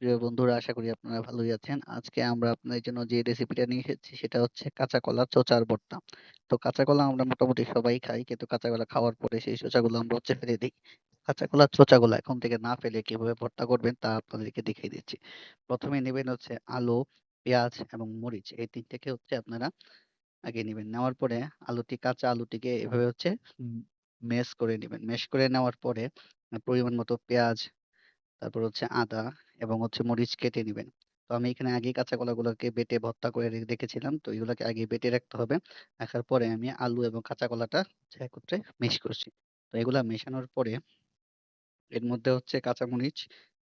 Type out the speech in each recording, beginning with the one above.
প্রিয় বন্ধুরা, আশা করি আপনারা ভালোই আছেন। আজকে আমরা আপনাদের জন্য যে রেসিপিটা নিয়ে এসেছি সেটা হচ্ছে কাঁচা কলার চোচার ভর্তা। তো কাঁচা কলা আমরা মোটামুটি সবাই খাই। কিন্তু কাঁচা কলা খাওয়ার পরে সেই চোচাগুলো আমরা ফেলে দেই। কাঁচা কলার চোচাগুলো এখন থেকে না ফেলে কিভাবে ভর্তা করবেন তা আপনাদেরকে দেখিয়ে দিচ্ছি। ১ম এ নিবেন হচ্ছে আলু, পেঁয়াজ এবং মরিচ। এই ৩ টাকে আপনারা আগে নিবেন। নেওয়ার পরে কাঁচা আলুটিকে এভাবে উম মেশ করে নিবেন। মেশ করে নেওয়ার পরে পরিমাণ মতো পেঁয়াজ, তারপর আদা এবং মরিচ কেটে নিবেন। তো আমি এখানে আগেই কাঁচা কলাগুলোকে বেটে ভর্তা করে রেখেছিলাম। তো এগুলাকে আগে বেটে রাখতে হবে। রাখার পরে আমি আলু এবং কাঁচা কলাটা একত্রে মিক্স করছি। তো এগুলা মেশানোর পরে এর মধ্যে কাঁচামরিচ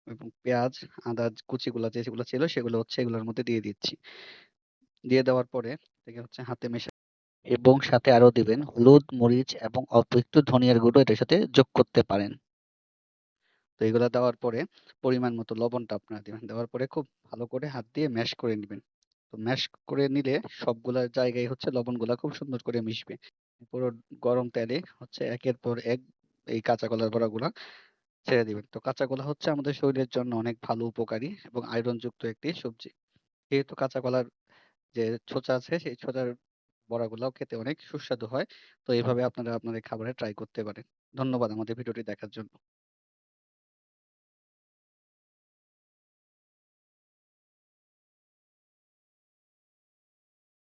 এবং পেঁয়াজ, আদা কুচিগুলা যেগুলো ছিল সেগুলো এগুলোর মধ্যে দিয়ে দিচ্ছি। দিয়ে দেওয়ার পরে এটাকে হাতে এবং সাথে আরো দিবেন হলুদ, মরিচ এবং অল্প একটু ধনিয়ার গুঁড়ো এটার সাথে যোগ করতে পারেন। তো এগুলা দেওয়ার পরে পরিমাণ মতো লবণটা আপনারা দিবেন। দেওয়ার পরে খুব ভালো করে হাত দিয়ে ম্যাশ করে নিবেন। তো ম্যাশ করে নিলে সবগুলা জায়গায় লবণগুলা খুব সুন্দর করে মিশবে। পুরো গরম তেলে একের পর এক এই কাঁচা কলার বড়াগুলা ছেড়ে দিবেন। তো কাঁচা কলা আমাদের শরীরের জন্য অনেক ভালো উপকারী এবং আয়রন যুক্ত একটি সবজি। যেহেতু কাঁচা কলার যে ছোচা আছে সেই ছোচার বড়াগুলাও খেতে অনেক সুস্বাদু হয়। তো এভাবে আপনারা আপনাদের খাবারে ট্রাই করতে পারেন। ধন্যবাদ আমাদের ভিডিওটি দেখার জন্য।